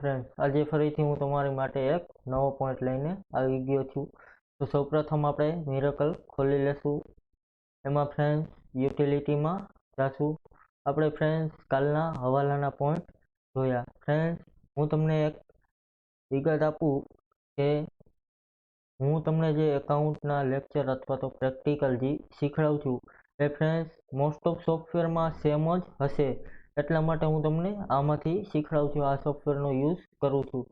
Friends, આજે ફરીથી હું તમારી માટે એક નવો પોઈન્ટ લઈને આવી ગયો છું. તો સૌપ્રથમ આપણે મિરેકલ ખોલી લેશું. એમાં ફ્રેન્ડ્સ યુટિલિટીમાં જાશું. આપણે ફ્રેન્ડ્સ કાલના હવાલાના પોઈન્ટ જોયા. ફ્રેન્ડ્સ, હું તમને એક વિગત આપું કે હું તમને જે એકાઉન્ટના લેક્ચર અથવા તો પ્રેક્ટિકલ જે શીખવાડું છું એ ફ્રેન્ડ્સ મોસ્ટ ઓફ સોફ્ટવેરમાં સેમ જ હશે. એટલા માટે હું તમને આમાંથી શીખવાડું છું, આ સોફ્ટવેરનો યુઝ કરું છું.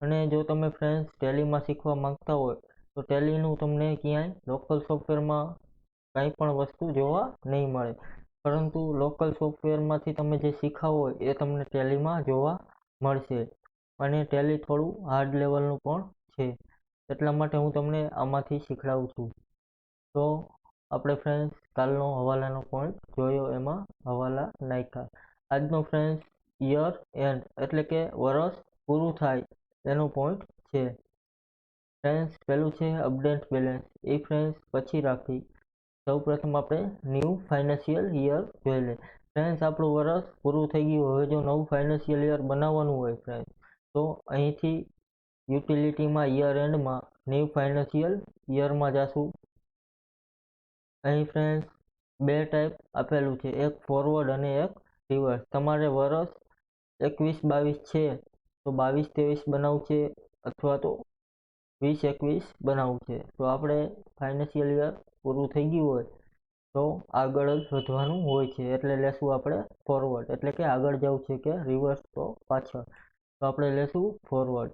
અને જો તમે ફ્રેન્ડ્સ ટેલીમાં શીખવા માંગતા હોય તો ટેલીનું તમને ક્યાંય લોકલ સોફ્ટવેરમાં કંઈ પણ વસ્તુ જોવા નહીં મળે, પરંતુ લોકલ સોફ્ટવેરમાંથી તમે જે શીખાવો હોય એ તમને ટેલીમાં જોવા મળશે. અને ટેલી થોડું હાર્ડ લેવલનું પણ છે, એટલા માટે હું તમને આમાંથી શીખવાડું છું. તો આપણે ફ્રેન્ડ્સ કાલનો હવાલાનો પોઈન્ટ જોયો, એમાં હવાલા નાખ્યા. આજનો ફ્રેન્ડ્સ યર એન્ડ એટલે કે વર્ષ પૂરું થાય એનો પોઈન્ટ છે. ફ્રેન્ડ્સ પહેલું છે અપડેટ બેલેન્સ. એ ફ્રેન્ડ્સ પછી રાખી. સૌપ્રથમ આપણે ન્યૂ ફાઇનાન્શિયલ યર જોઈ લે. ફ્રેન્ડ્સ આપણું વર્ષ પૂરું થઈ ગયું. હવે જો નવું ફાઇનાન્શિયલ યર બનાવવાનું હોય ફ્રેન્ડ્સ, તો અહીંથી યુટિલિટીમાં યર એન્ડમાં ન્યૂ ફાઇનાન્શિયલ યરમાં જાશું. અહીં ફ્રેન્ડ્સ બે ટાઈપ આપેલું છે, એક ફોરવર્ડ અને એક રિવર્સ. તમારે વર્ષ 21-22 છે તો 22-23 બનાવવું છે, અથવા તો 20-21 બનાવવું છે. તો આપણે ફાઇનાન્શિયલ યર પૂરું થઈ ગયું હોય તો આગળ જ વધવાનું હોય છે, એટલે લેશું આપણે ફોરવર્ડ. એટલે કે આગળ જવું છે, કે રિવર્સ તો પાછળ. તો આપણે લેશું ફોરવર્ડ.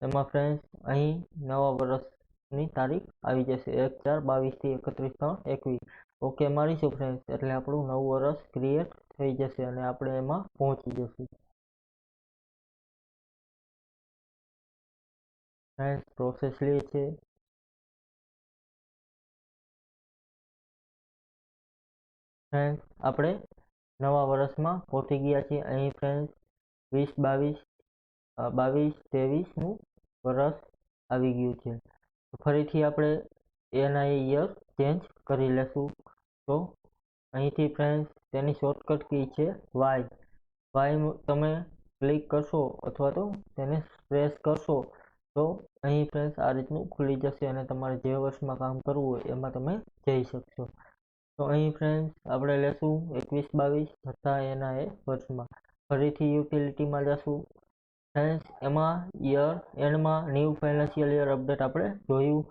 એમાં ફ્રેન્ડ્સ અહીં નવા વર્ષની તારીખ આવી જશે 1/4/22 થી 31/3/21. ઓકે મારીશું ફ્રેન્ડ્સ, એટલે આપણું નવું વર્ષ ક્રિએટ થઈ જશે અને આપણે એમાં પહોંચી જશું. ફ્રેન્ડ્સ પ્રોસેસ લે છે. ફ્રેન્ડ્સ આપણે નવા વર્ષમાં પહોંચી ગયા છીએ. અહીં ફ્રેન્ડ્સ 22-23નું વર્ષ આવી ગયું છે. ફરીથી આપણે એના યર ચેન્જ કરી લેશું. તો અહીંથી ફ્રેન્ડ્સ તેની શોર્ટકટ કી છે વાય તમે ક્લિક કરશો અથવા તો તેને પ્રેસ કરશો તો અહીં ફ્રેન્ડ્સ આ રીતનું ખુલી જશે અને તમારે જે વર્ષમાં કામ કરવું હોય એમાં તમે જઈ શકશો. તો અહીં ફ્રેન્ડ્સ આપણે લેશું 21-22 હતા એના એ વર્ષમાં. ફરીથી યુટિલિટીમાં જશું. ફ્રેન્ડ્સ એમાં યર એન્ડમાં ન્યૂ ફાઇનાન્શિયલ યર અપડેટ આપણે જોયું.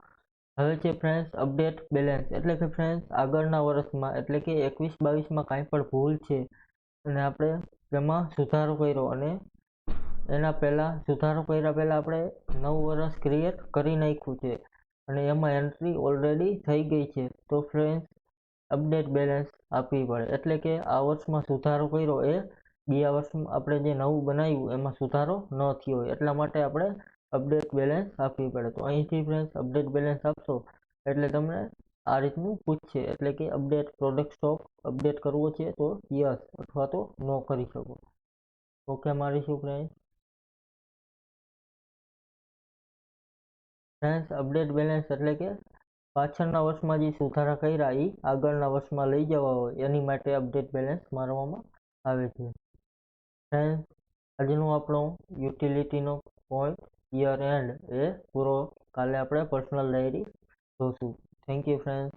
હવે છે ફ્રેન્ડ્સ અપડેટ બેલેન્સ. એટલે કે ફ્રેન્ડ્સ આગળના વર્ષમાં એટલે કે 21-22માં કાંઈ પણ ભૂલ છે અને આપણે તેમાં સુધારો કર્યો અને એના પહેલાં સુધારો કર્યા પહેલાં આપણે નવું વર્ષ ક્રિએટ કરી નાખ્યું છે અને એમાં એન્ટ્રી ઓલરેડી થઈ ગઈ છે, તો ફ્રેન્ડ્સ અપડેટ બેલેન્સ આપવી પડે. એટલે કે આ વર્ષમાં સુધારો કર્યો એ ગયા વર્ષમાં આપણે જે નવું બનાવ્યું એમાં સુધારો ન થયો હોય, એટલા માટે આપણે અપડેટ બેલેન્સ આપવી પડે. તો અહીંથી ફ્રેન્ડ્સ અપડેટ બેલેન્સ આપશો એટલે તમને આ રીતનું પૂછશે, એટલે કે અપડેટ પ્રોડક્ટ સ્ટોક અપડેટ કરવો છે તો યસ અથવા તો નો કરી શકો. ઓકે મારીશું ફ્રેન્ડ્સ. ફ્રેન્ડ્સ અપડેટ બેલેન્સ એટલે કે પાછળના વર્ષમાં જે સુધારા કર્યા એ આગળના વર્ષમાં લઈ જવા હોય એની માટે અપડેટ બેલેન્સ મારવામાં આવે છે. ફ્રેન્ડ્સ આજનો આપણો યુટિલિટીનો પોઈન્ટ યર એન્ડ એ પૂરો. કાલે આપણે પર્સનલ ડાયરી જોશું. Thank you friends.